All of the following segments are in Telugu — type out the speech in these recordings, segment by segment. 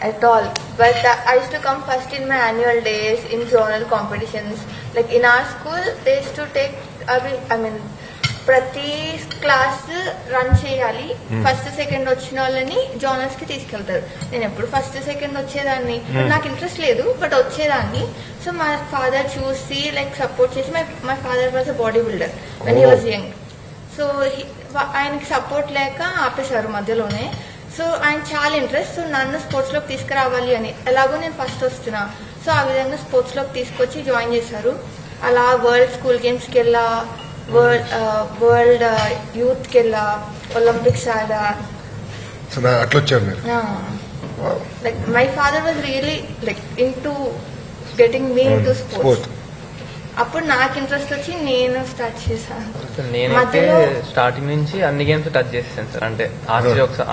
at all. But I used to come first in my annual days, in zonal competitions. Like in our school, they used to take, ప్రతి క్లాస్ రన్ చేయాలి. ఫస్ట్ సెకండ్ వచ్చిన వాళ్ళని జోనల్స్ కి తీసుకెళ్తారు. నేను ఎప్పుడు ఫస్ట్ సెకండ్ వచ్చేదాన్ని, నాకు ఇంట్రెస్ట్ లేదు బట్ వచ్చేదాన్ని. సో మా ఫాదర్ చూసి లైక్ సపోర్ట్ చేసి, my father was a body builder when he was young. So ఆయనకి సపోర్ట్ లేక ఆపేశారు మధ్యలోనే. సో ఆయన చాలా ఇంట్రెస్ట్, సో నన్ను స్పోర్ట్స్ లోకి తీసుకురావాలి అని. ఎలాగో నేను ఫస్ట్ వస్తున్నా, సో ఆ విధంగా స్పోర్ట్స్ లోకి తీసుకొచ్చి జాయిన్ చేశారు. అలా వరల్డ్ స్కూల్ గేమ్స్ కి వెళ్ళా, వరల్డ్ యూత్ కి వెళ్ళా, ఒలింపిక్స్ ఆడా. Like my father was really like in to getting me in to sports. అప్పుడు నాకు ఇంట్రెస్ట్ వచ్చి నేను స్టార్ట్ చేశాను. నేనైతే స్టార్టింగ్ నుంచి అన్ని గేమ్స్ టచ్ చేసాను సార్. అంటే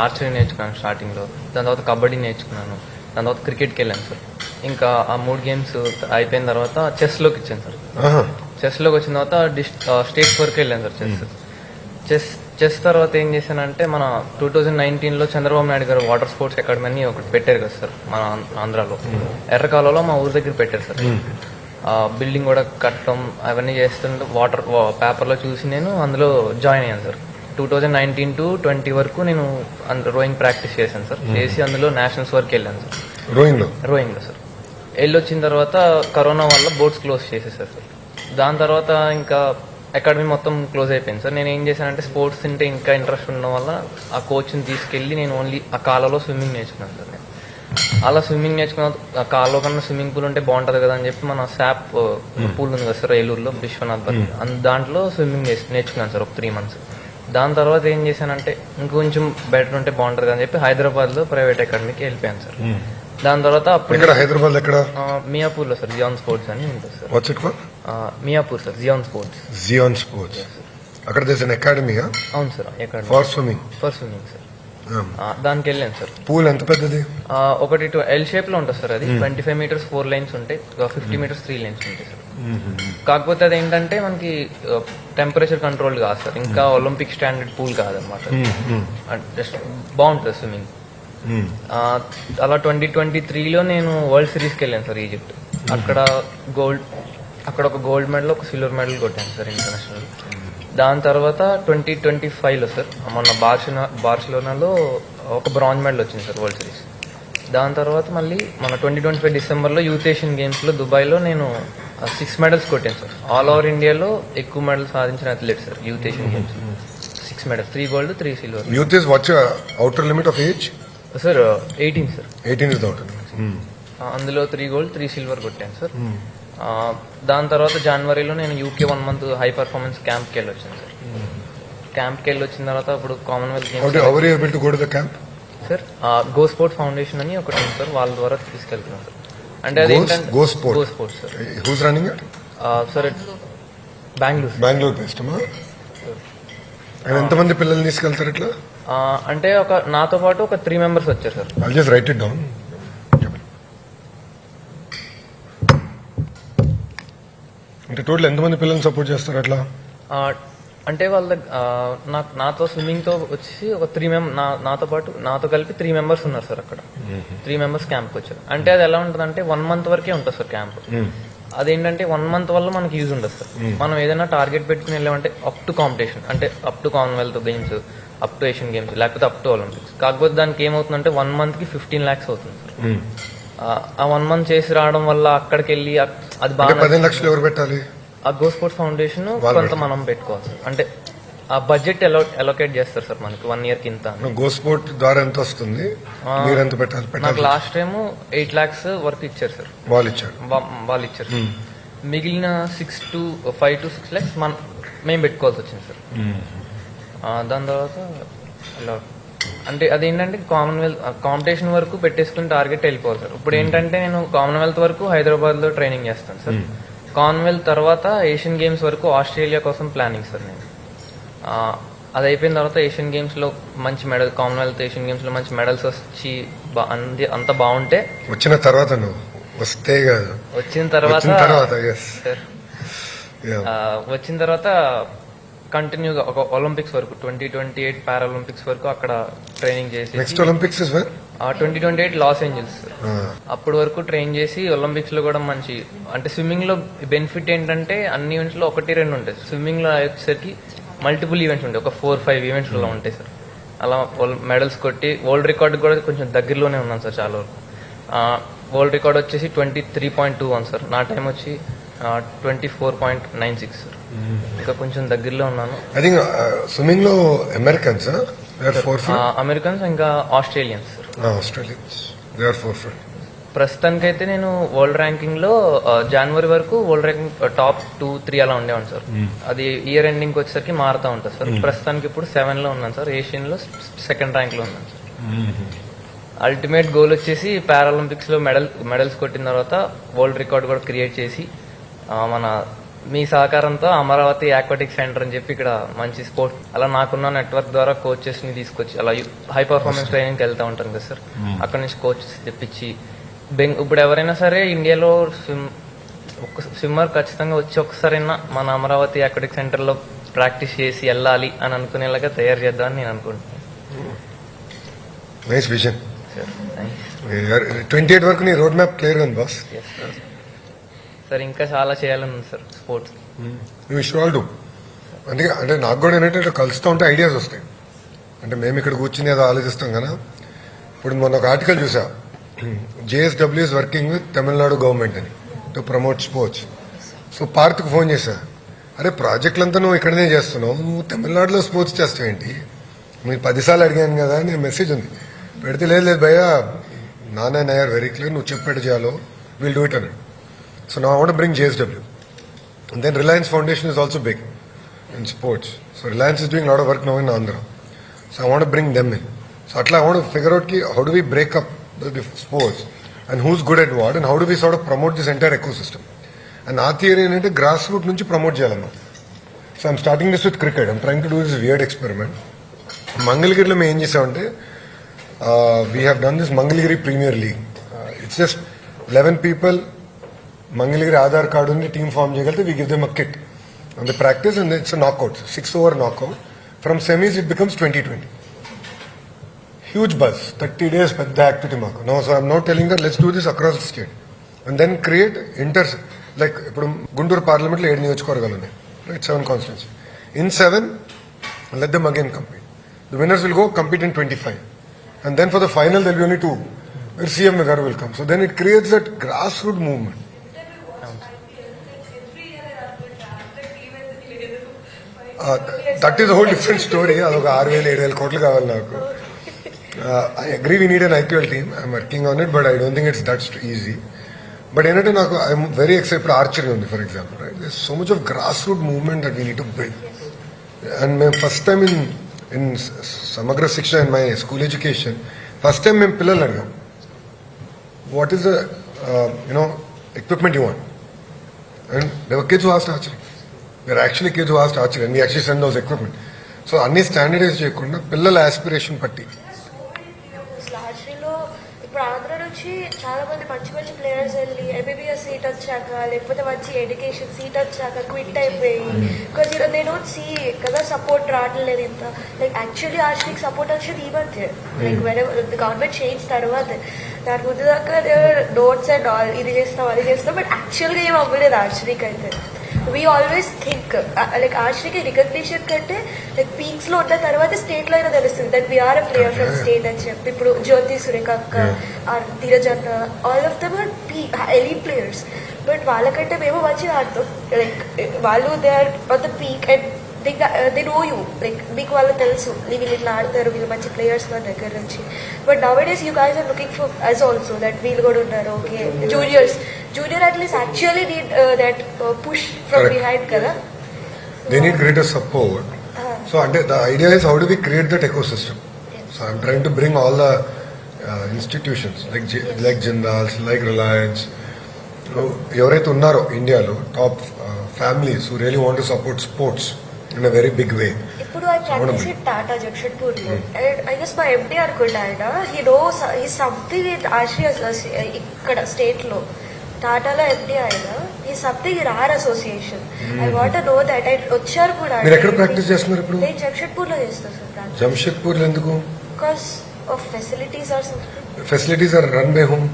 ఆర్చరీ నేర్చుకున్నాను స్టార్టింగ్ లో, దాని తర్వాత కబడ్డీ నేర్చుకున్నాను, దాని తర్వాత క్రికెట్కి వెళ్ళాను సార్. ఇంకా ఆ 3 గేమ్స్ అయిపోయిన తర్వాత చెస్ లోకి ఇచ్చాను సార్. చెస్ లోకి వచ్చిన తర్వాత స్టేట్స్ వరకు వెళ్ళాను సార్. చెస్ తర్వాత ఏం చేశానంటే, మన 2019లో చంద్రబాబు నాయుడు గారు వాటర్ స్పోర్ట్స్ అకాడమీ అని ఒకటి పెట్టారు కదా సార్ మన ఆంధ్రాలో. ఎర్రకాలలో మా ఊరి దగ్గర పెట్టారు సార్. బిల్డింగ్ కూడా కట్టడం అవన్నీ చేస్తుంటే వాటర్ పేపర్లో చూసి నేను అందులో జాయిన్ అయ్యాను సార్. 2019 to 20 వరకు నేను రోయింగ్ ప్రాక్టీస్ చేశాను సార్. చేసి అందులో నేషనల్స్ వరకు వెళ్ళాను సార్. రోయింగ్ లో సార్ వెళ్ళొచ్చిన తర్వాత కరోనా వల్ల బోట్స్ క్లోజ్ చేసేసారు సార్. దాని తర్వాత ఇంకా అకాడమీ మొత్తం క్లోజ్ అయిపోయింది సార్. నేను ఏం చేశానంటే, స్పోర్ట్స్ అంటే ఇంకా ఇంట్రెస్ట్ ఉండడం వల్ల ఆ కోచ్ని తీసుకెళ్లి నేను ఓన్లీ ఆ కాలలో స్విమ్మింగ్ నేర్చుకున్నాను సార్. నేను అలా స్విమ్మింగ్ నేర్చుకున్న కాల్లో కన్నా స్విమ్మింగ్ పూల్ ఉంటే బాగుంటది కదా అని చెప్పి మన శాప్ పూల్ ఉంది కదా సార్ ఏలూరులో, విశ్వనాథ్ భట్, దాంట్లో స్విమ్మింగ్ నేర్చుకున్నాను సార్ ఒక 3 months. దాని తర్వాత ఏం చేశానంటే, ఇంకొంచెం బెటర్ ఉంటే బాగుంటది కదా అని చెప్పి హైదరాబాద్ లో ప్రైవేట్ అకాడమీకి వెళ్ళిపోయాను సార్. దాని తర్వాత అప్పుడు హైదరాబాద్ మియాపూర్ లో సార్ జియాన్ స్పోర్ట్స్ అని ఉంటుంది sir. Miyapur sir Zion sports. అక్కడ అకాడమీ. అవును sir, academy for swimming sir. దానికి వెళ్ళాను సార్. పూల్ ఎంత పెద్దది? ఒకటి ఎల్ షేప్ లో ఉంటుంది సార్. అది 25 meters 4 lanes ఉంటాయి, 50 meters 3 lanes ఉంటాయి సార్. కాకపోతే అది ఏంటంటే మనకి టెంపరేచర్ కంట్రోల్ కాదు సార్, ఇంకా ఒలింపిక్ స్టాండర్డ్ పూల్ కాదనమాట. జస్ట్ బాగుంటుంది స్విమ్మింగ్. అలా 2023లో నేను వరల్డ్ సిరీస్కి వెళ్ళాను సార్ ఈజిప్ట్. అక్కడ ఒక గోల్డ్ మెడల్, ఒక సిల్వర్ మెడల్ కొట్టాను సార్ ఇంటర్నేషనల్. దాని తర్వాత 2025లో సార్ మొన్న బార్సిలోనాలో ఒక బ్రాంజ్ మెడల్ వచ్చింది సార్ వరల్డ్ సిరీస్. దాని తర్వాత మళ్ళీ మన 2025 డిసెంబర్లో యూత్ ఏషియన్ గేమ్స్లో దుబాయ్లో నేను 6 medals కొట్టాను సార్. ఆల్ ఓవర్ ఇండియాలో ఎక్కువ మెడల్ సాధించిన athlete sir youth Asian games. 6 medals, 3 gold 3 silver. Youth is what outer limit of age sir? 18 sir. 18 is outer. అందులో 3 gold 3 silver కొట్టాను సార్. దాని తర్వాత జనవరిలో నేను యూకే 1 month హై పర్ఫార్మెన్స్ క్యాంప్కి వెళ్ళి వచ్చాను సార్. క్యాంప్కి వెళ్ళి వచ్చిన తర్వాత ఇప్పుడు Commonwealth games sir go sport foundation అని ఒకటి ఉంది సార్, వాళ్ళ ద్వారా తీసుకెళ్తున్నాం సార్. అంటే అది go sports sir. Who's running sir? Bengaluru based. ఎంతమంది పిల్లల్ని తీసుకెళ్తారు ఇట్లా? అంటే నాతో పాటు ఒక 3 members వచ్చారు sir. I'll just right it down. అంటే టోటల్ ఎంతమంది పిల్లల్ని సపోర్ట్ చేస్తారు అట్లా? అంటే వాళ్ళ నాతో స్విమ్మింగ్ తో వచ్చి ఒక 3 members నాతో కలిపి 3 members ఉన్నారు సార్. అక్కడ 3 members క్యాంప్కి వచ్చారు. అంటే అది ఎలా ఉంటుంది అంటే 1 month వరకే ఉంటుంది సార్ క్యాంప్. అదేంటంటే 1 month వల్ల మనకి యూజ్ ఉండదు సార్. మనం ఏదైనా టార్గెట్ పెట్టుకుని వెళ్ళామంటే అప్ టు కాంపిటీషన్, అంటే up to Commonwealth games, up to Asian games, లేకపోతే అప్ టు ఒలింపిక్స్. కాకపోతే దానికి ఏమవుతుందంటే 1 monthకి 15 lakhs అవుతుంది సార్. ఆ 1 month చేసి రావడం వల్ల అక్కడికి వెళ్ళి అది బాగా 15 లక్షలు ఎవరు పెట్టాలి? ఆ గో స్పోర్ట్స్ ఫౌండేషన్ కొంత మనం పెట్టుకోవాలి సార్. అంటే ఆ బడ్జెట్ అలొకేట్ చేస్తారు సార్ మనకి 1 year కింద. గో స్పోర్ట్ ద్వారా ఎంత వస్తుంది? మీరు ఎంత పెట్టాలి? నాకు లాస్ట్ టైం 8 lakhs వరకు ఇచ్చారు సార్. వాళ్ళు ఇచ్చారు. మిగిలిన 5 to 6 lakhs మేము పెట్టుకోవాల్సి వచ్చింది సార్. దాని తర్వాత అంటే అదేంటంటే కామన్వెల్త్ కాంపిటీషన్ వరకు పెట్టేసుకుని టార్గెట్ వెళ్ళిపోవాలి సార్. ఇప్పుడు ఏంటంటే నేను కామన్వెల్త్ వరకు హైదరాబాద్ లో ట్రైనింగ్ చేస్తాను సార్. కామన్వెల్త్ తర్వాత ఏషియన్ గేమ్స్ వరకు ఆస్ట్రేలియా కోసం ప్లానింగ్ సార్ నేను. అది అయిపోయిన తర్వాత ఏషియన్ గేమ్స్ లో మంచి మెడల్, కామన్వెల్త్ ఏషియన్ గేమ్స్ లో మంచి మెడల్స్ వచ్చి అంత బాగుంటే వచ్చిన తర్వాత కంటిన్యూగా ఒక ఒలింపిక్స్ వరకు 2028 పారాలింపిక్స్ వరకు అక్కడ ట్రైనింగ్ చేసి నెక్స్ట్ ఒలింపిక్స్ 2028 లాస్ ఏంజల్స్. అప్పటి వరకు ట్రైన్ చేసి ఒలింపిక్స్ లో కూడా మంచి అంటే స్విమ్మింగ్ లో బెనిఫిట్ ఏంటంటే అన్ని ఈవెంట్స్ లో 1-2 ఉంటాయి. స్విమ్మింగ్ లో వచ్చేసరికి మల్టిపుల్ ఈవెంట్స్ ఉంటాయి, ఒక 4-5 ఈవెంట్స్ లో ఉంటాయి సార్. అలా మెడల్స్ కొట్టి వరల్డ్ రికార్డ్ కూడా కొంచెం దగ్గరలోనే ఉన్నాను సార్ చాలా వరకు. వరల్డ్ రికార్డ్ వచ్చేసి 23.21 సార్, నా టైం వచ్చి 24.96 సార్. ఇంకా కొంచెం దగ్గరలో ఉన్నాను. ఐ థింక్ స్విమ్మింగ్ లో అమెరికన్స్ అమెరికన్స్ ఇంకా Australians sir. Australians they are 4 ప్రస్తుతానికైతే నేను వరల్డ్ ర్యాంకింగ్ లో జనవరి వరకు వరల్డ్ ర్యాంకింగ్ టాప్ 2-3 అలా ఉండేవాను సార్. అది ఇయర్ ఎండింగ్ వచ్చేసరికి మారుతా ఉంటుంది సార్. ప్రస్తుతానికి ఇప్పుడు 7 లో ఉన్నాను సార్. ఏషియన్ లో 2nd ర్యాంక్ లో ఉన్నాను సార్. అల్టిమేట్ గోల్ వచ్చేసి పారాలింపిక్స్ లో మెడల్స్ కొట్టిన తర్వాత వరల్డ్ రికార్డ్ కూడా క్రియేట్ చేసి మన మీ సహకారంతో అమరావతి ఆక్వాటిక్ సెంటర్ అని చెప్పి ఇక్కడ మంచి స్పోర్ట్ అలా నాకున్న నెట్వర్క్ ద్వారా కోచెస్ ని తీసుకొచ్చి అలా హై పర్ఫార్మెన్స్ ట్రైనింగ్ వెళ్తా ఉంటాను కదా సార్. అక్కడ నుంచి కోచెస్ తెప్పించి ఇప్పుడు ఎవరైనా సరే ఇండియాలో స్విమ్మర్ ఖచ్చితంగా వచ్చి ఒక్కసారైనా మన అమరావతి ఆక్వాటిక్ సెంటర్ లో ప్రాక్టీస్ చేసి వెళ్ళాలి అని అనుకునేలాగా తయారు చేద్దామని నేను అనుకుంటున్నాను. Nice vision. 28 వరకు నీ రోడ్ మ్యాప్ క్లియర్ ఉంది బాస్. సార్ ఇంకా చాలా చేయాలని ఉంది sir sports. You should all do. అందుకే అంటే నాకు కూడా ఏంటంటే కలుస్తూ ఉంటే ఐడియాస్ వస్తాయి. అంటే మేము ఇక్కడ కూర్చుని ఏదో ఆలోచిస్తాం కదా. ఇప్పుడు మొన్న ఒక ఆర్టికల్ చూసా, JSW is working with Tamil Nadu government అని టు ప్రమోట్ స్పోర్ట్స్. సో పార్త్కి ఫోన్ చేశా, అరే ప్రాజెక్టులంతా నువ్వు ఇక్కడనే చేస్తున్నావు, నువ్వు తమిళనాడులో స్పోర్ట్స్ చేస్తావేంటి, మీకు 10 సార్లు అడిగాను కదా అని మెసేజ్ ఉంది పెడితే. లేదు భయ్యా, నాన్న నయర్ వెరీ క్లియర్, నువ్వు చెప్పేది చేయాలో విల్ డూ ఇట్ అన్నాడు. So now I want bring JSW. And then Reliance Foundation is also big in sports. So Reliance is doing a lot of work now in Andhra. So I want to bring them in. So atla I want to figure out how do we break up the sports and who's good at what and how do we sort of promote this entire ecosystem. And our theory ఏంటంటే గ్రాస్ రూట్ నుంచి ప్రమోట్ చేయాలన్నమాట. So I'm starting this with cricket. I'm trying to do this weird experiment. మంగళగిరిలో మేము ఏం చేసామంటే we have done this Mangalagiri premier league. It's just 11 people. Mangalagiri Aadhaar card ఉంది, టీమ్ ఫామ్ చేయగలిగితే we give them a kit and the practice and it's knockout, 6 over knockout. From semis it becomes 2020. Huge buzz, 30 days పెద్ద యాక్టివిటీ మాకు. No so I'm not telling that let's do this across the state and then create interests. Like ఇప్పుడు గుంటూరు పార్లమెంట్లో 7 నియోజకవర్గాలు ఉన్నాయి, right, 7 constituency. In 7 let them again compete. The winners will go compete in 25 and then for the final there will be only 2 where CM Nagar will come. So then it creates that grassroots movement. That is a whole different story. అదొక 6,000-7,000 కోట్లు కావాలి నాకు. I agree we need an IPL team. I'm working on it, but I don't think it's that easy. But ఏంటంటే నాకు I'm very excited. ఇప్పుడు ఆర్చరీ ఉంది for example, right. There's so much of grassroots movement that we need to build. And మేము ఫస్ట్ టైం ఇన్ సమగ్ర శిక్ష in my school education first time మేము పిల్లలు అడిగాం, what is the equipment you want? And there were kids who asked archery. There are actually kids who asked archery and we actually send those equipment. So అన్ని స్టాండర్డైజ్ చేయకుండా పిల్లల ఆస్పిరేషన్ పట్టి. ఆర్చరీలో ఇప్పుడు ఆంధ్ర నుంచి చాలా మంది మంచి మంచి ప్లేయర్స్ వెళ్ళి MBBS సీట్ వచ్చాక లేకపోతే మంచి ఎడ్యుకేషన్ సీట్ వచ్చాక క్విట్ అయిపోయి, బికాజ్ దే డోంట్ సీ కదా సపోర్ట్ రావట్లేదు ఇంత. లైక్ యాక్చువల్లీ ఆర్చరీకి సపోర్ట్ వచ్చేది ఈ మధ్య, లైక్ గవర్నమెంట్ చేంజ్ తర్వాత. దాని ముందు దాకా నోట్స్ అండ్ ఆల్ ఇది చేస్తాం అది చేస్తాం, బట్ యాక్చువల్గా ఏం అవ్వలేదు ఆర్చరీకి అయితే. వీ ఆల్వేస్ థింక్ లైక్ ఆర్చరీకి రికగ్నిషన్ కంటే లైక్ పీక్స్ లో ఉన్న తర్వాత స్టేట్ లో అయినా తెలుస్తుంది that we are a player from state అని చెప్పి. ఇప్పుడు జ్యోతి సురేఖ అక్క, ధీరజ్ అన్న, all of them are elite players. But వాళ్ళకంటే మేము మంచిగా ఆడతాం. లైక్ వాళ్ళు they are on the peak and they know you. Like మీకు వాళ్ళు తెలుసు వీళ్ళు ఇట్లా ఆడతారు, వీళ్ళు మంచి ప్లేయర్స్ నా దగ్గర నుంచి. But now days you guys are looking for us also that వీళ్ళు కూడా ఉన్నారు. Okay, junior athletes actually need that push from Correct. behind kada. They need greater support. So the idea is how do we create that ecosystem? Yes. So I'm trying to bring all the institutions like Jindals, like Reliance, ఎవరైతే ఉన్నారో ఇండియాలో top families who really want to support sports in a very big way. ఇప్పుడు I practice in Tata Jamshedpur lo and I guess my MD అనుకుంటా ఆయన, he knows he's something in Asia ఇక్కడ స్టేట్ లో టాటాలో MD ఆయన, ఈ something in or association. I want to know that. వచ్చారు కూడా. మీరు ఎక్కడ ప్రాక్టీస్ చేస్తున్నారు ఇప్పుడు? నేను జంషెడ్పూర్ లో చేస్తాను సార్. జంషెడ్పూర్ ఎందుకు? Because of facilities or something. Facilities are run by home.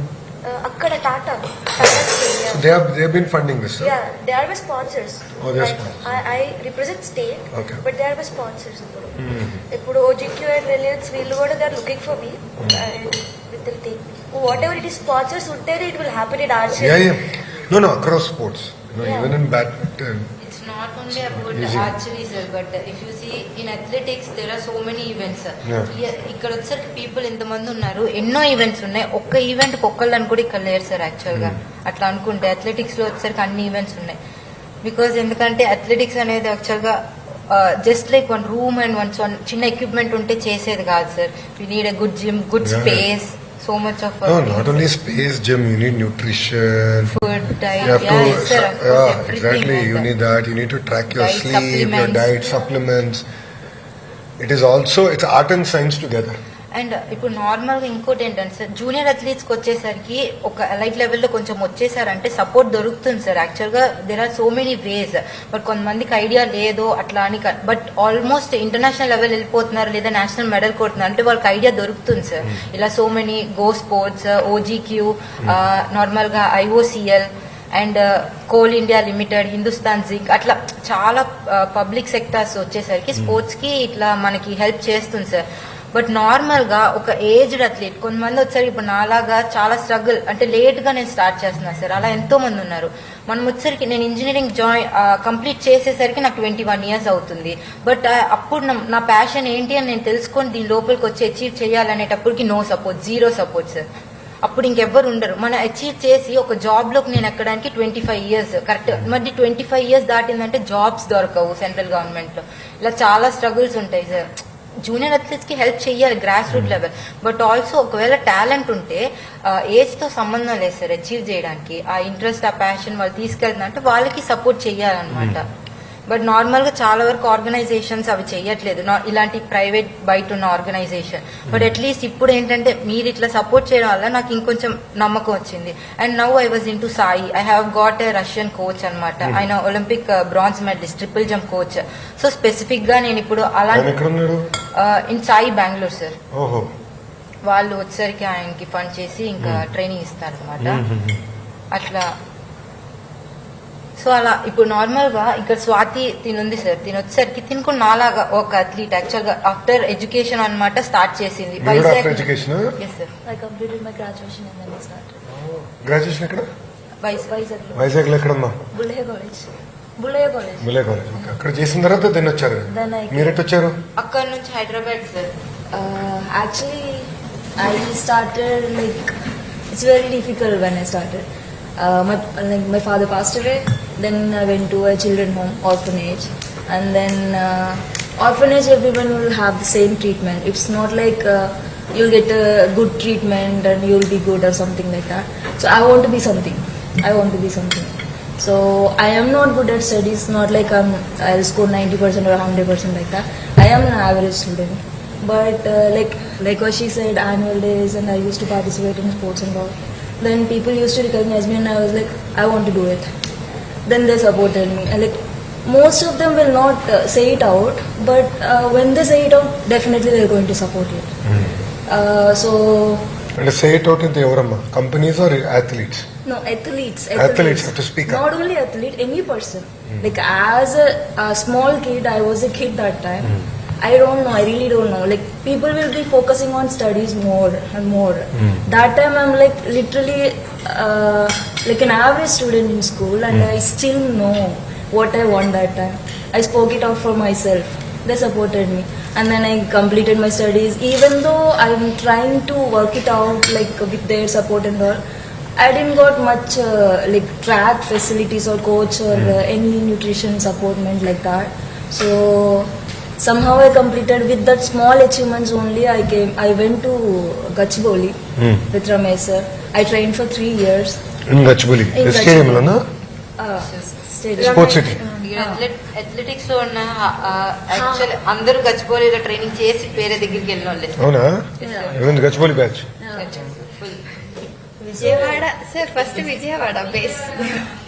అక్కడ Tata So they have been funding this. Huh? Yeah, they are the sponsors. Oh, they are Like, sponsors. I represent state, Okay. but they are the sponsors. ఇప్పుడు OGQ and Reliance వీళ్ళు కూడా they are looking for me. And they will take me. Whatever it is sponsors ఉంటేనే it will happen in our Yeah, city. yeah. No, across sports. Yeah. Even in badminton. It's not only about Easy. archery, sir, but if you see in athletics, there are so many events, sir. Yeah. ఇక్కడ వచ్చేసరికి పీపుల్ ఇంతమంది ఉన్నారు, ఎన్నో ఈవెంట్స్ ఉన్నాయి. ఒక్క ఈవెంట్ ఒక్కళ్ళని కూడా ఇక్కడ లేరు సార్ యాక్చువల్ గా. అట్లా అనుకుంటే అథ్లెటిక్స్ లో వచ్చేసరికి అన్ని ఈవెంట్స్ ఉన్నాయి. బికాజ్ ఎందుకంటే అథ్లెటిక్స్ అనేది యాక్చువల్ గా just like one room and one చిన్న ఎక్విప్మెంట్ ఉంటే చేసేది కాదు sir. You need a good gym, good Yeah. Space, so much of No, not only space, gym. You need nutrition. food, diet. You have Yeah, yes, sir, of course, yeah, everything exactly. like You that. need that. You need to track your Diet, sleep, your supplements. diet, supplements. It is also, it's art and science together. And ఇప్పుడు నార్మల్ గా ఇంకోటి ఏంటంటే సార్, జూనియర్ అథ్లీట్స్ కి వచ్చేసరికి ఒక ఎలైట్ లెవెల్లో కొంచెం వచ్చేసారంటే సపోర్ట్ దొరుకుతుంది సార్. యాక్చువల్ గా there are so many ways, but కొంతమందికి ఐడియా లేదు అట్లా అని. బట్ ఆల్మోస్ట్ ఇంటర్నేషనల్ లెవెల్ వెళ్ళిపోతున్నారు లేదా నేషనల్ మెడల్ కొడుతున్నారు అంటే వాళ్ళకి ఐడియా దొరుకుతుంది సార్. ఇలా so many go sports, OGQ, normal గా IOCL and Coal India limited, Hindustan zinc, అట్లా చాలా పబ్లిక్ సెక్టార్స్ వచ్చేసరికి స్పోర్ట్స్ కి ఇట్లా మనకి హెల్ప్ చేస్తుంది సార్. బట్ నార్మల్ గా ఒక ఏజ్డ్ అథ్లీట్ కొంతమంది వచ్చేసరికి ఇప్పుడు నాలాగా చాలా స్ట్రగుల్ అంటే లేట్ గా నేను స్టార్ట్ చేస్తున్నా సార్. అలా ఎంతో మంది ఉన్నారు. మనం వచ్చేసరికి నేను ఇంజనీరింగ్ కంప్లీట్ చేసేసరికి నాకు 21 years అవుతుంది. బట్ అప్పుడు నా ప్యాషన్ ఏంటి అని నేను తెలుసుకొని దీని లోపలికి వచ్చి అచీవ్ చేయాలనేటప్పటికి no support, zero support sir. అప్పుడు ఇంకెవ్వరు ఉండరు. మనం అచీవ్ చేసి ఒక జాబ్ లోకి నేను ఎక్కడానికి 25 years కరెక్ట్. మరి 25 years దాటిందంటే జాబ్స్ దొరకవు సెంట్రల్ గవర్నమెంట్ లో. ఇలా చాలా స్ట్రగుల్స్ ఉంటాయి సార్. జూనియర్ అథ్లెట్స్ కి హెల్ప్ చేయాలి grass root level, but also ఒకవేళ టాలెంట్ ఉంటే ఏజ్ తో సంబంధం లేదు సార్. అచీవ్ చేయడానికి ఆ ఇంట్రెస్ట్, ఆ ప్యాషన్ వాళ్ళు తీసుకెళ్తుందంటే వాళ్ళకి సపోర్ట్ చేయాలన్నమాట. బట్ నార్మల్ గా చాలా వరకు ఆర్గనైజేషన్స్ అవి చెయ్యట్లేదు, ఇలాంటి ప్రైవేట్ బయట ఉన్న ఆర్గనైజేషన్. బట్ అట్లీస్ట్ ఇప్పుడు ఏంటంటే మీరు ఇట్లా సపోర్ట్ చేయడం వల్ల నాకు ఇంకొంచెం నమ్మకం వచ్చింది. And now I was into SAI. I have got a Russian coach అనమాట. ఆయన Olympic bronze medallist, triple jump coach. So specific గా నేను ఇప్పుడు అలాంటి ఇన్ సాయి బెంగళూరు సార్. వాళ్ళు వచ్చేసరికి ఆయనకి ఫండ్ చేసి ఇంకా ట్రైనింగ్ ఇస్తారు అనమాట. అట్లా సో అలా ఇప్పుడు నార్మల్ గా ఇక్కడ స్వాతి తినుంది సార్. తిని వచ్చేసరికి తినుకు నాలాగా ఒక అథ్లీట్ యాక్చువల్ గా ఆఫ్టర్ ఎడ్యుకేషన్ అనమాట స్టార్ట్ చేసింది. Yes, I completed my graduation and then I started. Graduation ఎక్కడ? వైజాగ్ లో ఎక్కడమ్మా? బుల్లయ్య కాలేజ్. బుల్లయ్య కాలేజ్. అక్కడ చేసిన తర్వాత దీన్ని వచ్చారు. Then I మీరు ఎట్టు వచ్చారు? అక్కడ నుంచి Hyderabad sir. Actually, I started like it's very difficult when I started. My father passed away. Then I went to a children home, orphanage, and then orphanage everyone will have the same treatment. It's not like you'll get a good treatment and you'll be good or something like that. So I want to be something. So I am not good at studies. Not like I'll score 90% or 100% like that. I am an average student. But like what she said, annual days, and I used to participate in sports and all. Then people used to recognize me and I was like, I want to do it. Then they supported me. And like most of them will not say it out, but when they say it out, definitely they're going to support you. So And say it out in the Evarama, companies or athletes? no, athletes Have to speak up. Not only athlete, any person. Like as a small kid, I was a kid that time. I don't know, I really don't know. Like people will be focusing on studies more and more. That time I'm like literally like an average student in school, and I still know what I want that time. I spoke it out for myself. They supported me, and then I completed my studies. Even though I'm trying to work it out like with their support and all, I didn't got much like track facilities or coach or any nutrition supplement like that. So somehow I completed with that small achievements only. I went to Gachibowli with Ramesh sir. I trained for 3 years. In Gachibowli? In Stadium lo na? Stadium. Sports City. Athletics లో ఉన్న యాక్చువల్ అందరూ గచ్చిబౌలిలో ట్రైనింగ్ చేసి వేరే దగ్గరికి వెళ్ళిన వాళ్ళే. అవునా? Even the Gachibowli batch? Vijayawada sir, first Vijayawada base.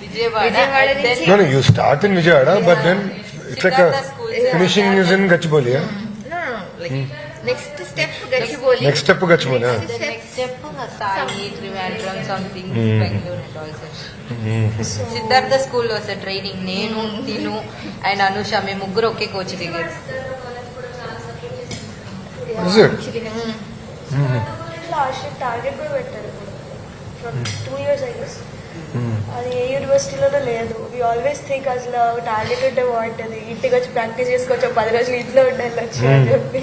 Vijayawada నుంచి No, you start in Vijayawada, but then it's like a finishing is in Gachibowli, yeah? Next step Gachibowli. Next step Gachibowli, Next step చెప్పు Sai Trivandrum something Bengaluru and all sir Siddhartha స్కూల్లో సార్ ట్రైనింగ్ నేను తిను అండ్ అనుష మేము ముగ్గురు ఒకే కోచ్ దగ్గర Is it? లాస్ట్ టార్గెట్ కూడా పెట్టారు ఫ్రమ్ 2 years I guess. అది ఏ యూనివర్సిటీలోనూ లేదు. వి ఆల్వేస్ థింక్ అసలు టార్గెట్ ఉంటే బాగుంటుంది, ఇంటికి వచ్చి ప్రాక్టీస్ చేసుకోవచ్చు, 10 రోజులు ఇంట్లో ఉండాలి వచ్చి అని చెప్పి.